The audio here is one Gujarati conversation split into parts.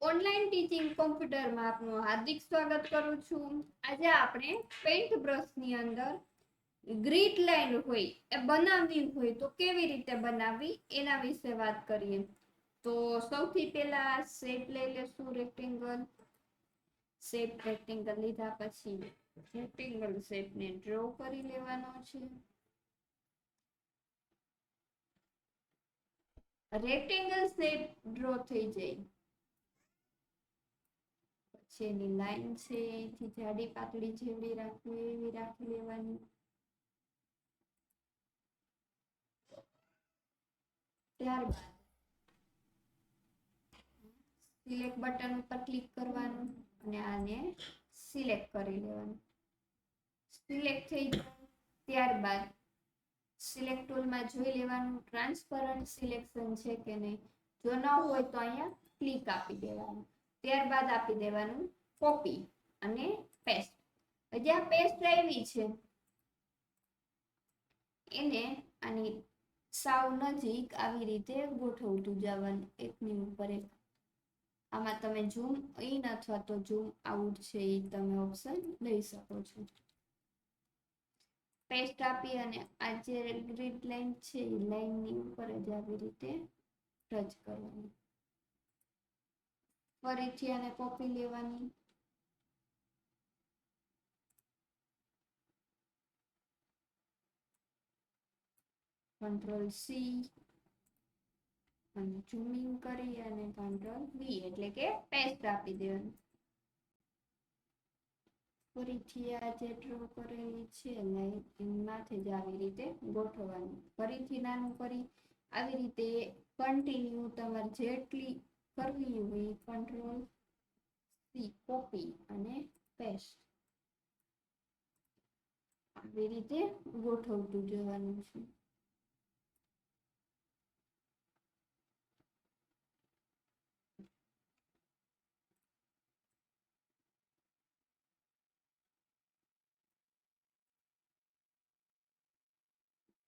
ઓનલાઈન ટીચિંગ કોમ્પ્યુટરમાં આપનું હાર્દિક સ્વાગત કરું છું. આજે આપણે પેઇન્ટ બ્રશની અંદર ગ્રીડ લાઈન હોય એ બનાવવી હોય તો કેવી રીતે બનાવવી એના વિશે વાત કરીએ. તો સૌથી પહેલા શેપ લઈ લેશું રેક્ટેંગલ. શેપ રેક્ટેંગલ લીધા પછી રેક્ટેંગલ શેપને ડ્રો કરી લેવાનો છે. રેક્ટેંગલ શેપ ડ્રો થઈ જાય પછી એની લાઈન છે એથી જાડી પાતળી જેવડી રાખવી એવી રાખી લેવાની. ત્યારબાદ સિલેક્ટ બટન ઉપર ક્લિક કરવાનું અને આને સિલેક્ટ કરી લેવાનું. સિલેક્ટ થઈ જાય ત્યારબાદ સિલેક્ટ ટૂલમાં જોઈ લેવાનું ટ્રાન્સપરન્ટ સિલેક્શન છે કે નહીં. જો ન હોય તો અહીંયા ક્લિક આપી દેવાનું. ત્યારબાદ આપી દેવાનું કોપી અને પેસ્ટ. જ્યાં પેસ્ટ આવી છે એને આની સાવ નજીક આવી રીતે ગોઠવતું જવાનું એકની ઉપર એક. આમાં તમે ઝૂમ ઇન અથવા તો ઝૂમ આઉટ છે એ તમે ઓપ્શન લઈ શકો છો. પેસ્ટ આપી અને આ જે ગ્રીડ લાઈન છે એ લાઈનની ઉપર જ આવી રીતે ટચ કરવાની. ફરીથી આને કોપી લેવાની. કંટ્રોલ સી અને ઝૂમિંગ કરી અને કંટ્રોલ વી એટલે કે પેસ્ટ આપી દેવાનું. ફરીથી આ જે ડ્રો કરેલી છે લાઈન માથે જ આવી રીતે ગોઠવવાનું. ફરીથી નાનું કરી આવી રીતે કન્ટિન્યુ તમારે જેટલી કરવી હોય કંટ્રોલ સી કોપી અને પેસ્ટ આવી રીતે ગોઠવતું જવાનું છે.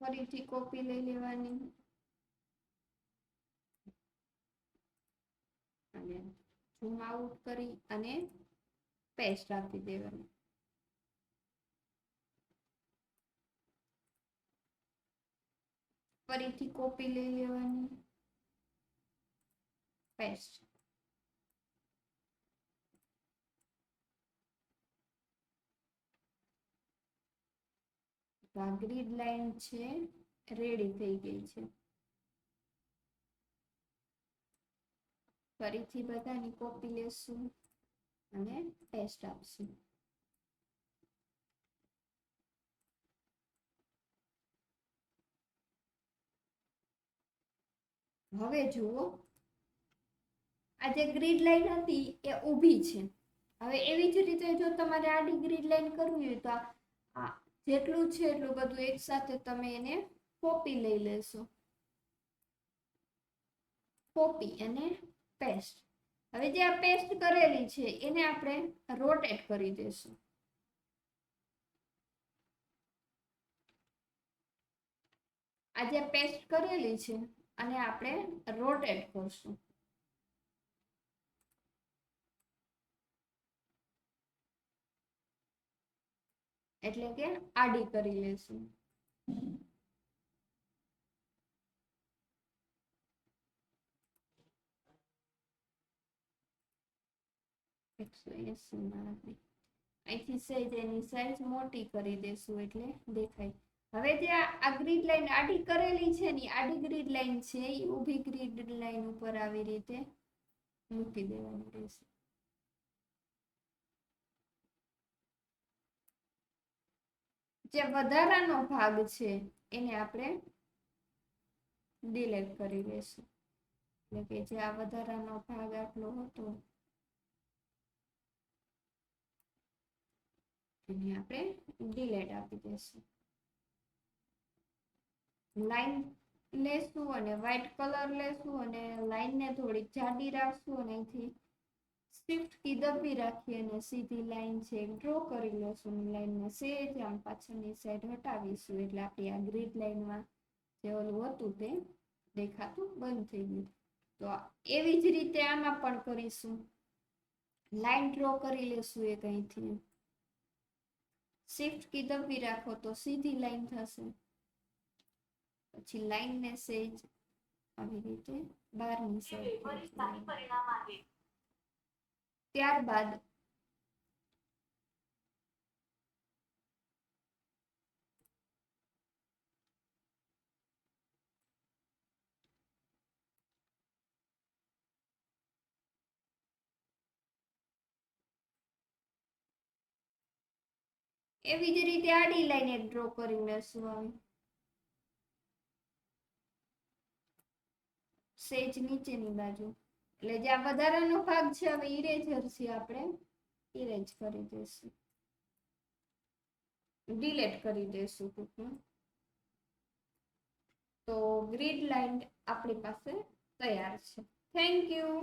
ફરીથી કોપી લઈ લેવાની અને ઝૂમ આઉટ કરી અને પેસ્ટ આપી દેવાની. ફરીથી કોપી લઈ લેવાની પેસ્ટ. આ ગ્રીડ લાઈન છે રેડી થઈ ગઈ છે. ફરીથી બધાની કોપી લેશું અને પેસ્ટ આપશું. હવે જુઓ આ જે ગ્રીડ લાઈન હતી એ ઊભી છે. હવે એવી જ રીતે જો તમારે આડી ગ્રીડ લાઈન કરવી હોય તો આ જેટલું છે એટલું બધું એકસાથે તમે એને કોપી લઈ લેશો. કોપી અને પેસ્ટ. હવે જે આ પેસ્ટ કરેલી છે એને આપણે રોટેટ કરી દેશું. આ જે પેસ્ટ કરેલી છે અને આપણે રોટેટ કરશું. એટલે કે આડી કરી લેશું. 180 અહીંથી સહેજ એની સાઈઝ મોટી કરી દેશું એટલે દેખાય. હવે જે આ ગ્રીડ લાઈન આડી કરેલી છે ને આડી ગ્રીડ લાઈન છે એ ઊભી ગ્રીડ લાઈન ઉપર આવી રીતે મૂકી દેવાની રહેશે. જે વધારાનો ભાગ છે એને આપણે ડિલીટ કરી લેશું. એટલે કે જે આ વધારાનો ભાગ આટલો હતો એને આપણે ડિલીટ આપી દેશું. લાઈન લેશું અને વ્હાઈટ કલર લેશું અને લાઈનને થોડીક જાડી રાખશું અને અહીંથી શિફ્ટ કી દબી રાખી અને સીધી લાઈન છે ડ્રો કરી લેશું. લાઈનને સેજ આમ પાછળની સાઈડ હટાવીશું એટલે આપણી આ ગ્રીડ લાઈનમાં જે ઓલું હતું તે દેખાતું બંધ થઈ ગયું. તો એવી જ રીતે આમાં પણ કરીશું. લાઈન ડ્રો કરી લેશું એક અહીંથી. શિફ્ટ કી દબી રાખો તો સીધી લાઈન થશે. પછી લાઈન ને સેજ આવી રીતે બહારની સાઈડ. ત્યારબાદ એવી જ રીતે આડી લાઈન એક ડ્રો કરી લેશું. આવી સેજ નીચેની બાજુ, એટલે જે આ વધારાનો ભાગ છે હવે ઇરેઝર છે, આપણે ઇરેઝ કરી દઈશું, ડિલીટ કરી દઈશું ટૂંકમાં. તો ગ્રીડ લાઈન આપણી પાસે તૈયાર છે. Thank you.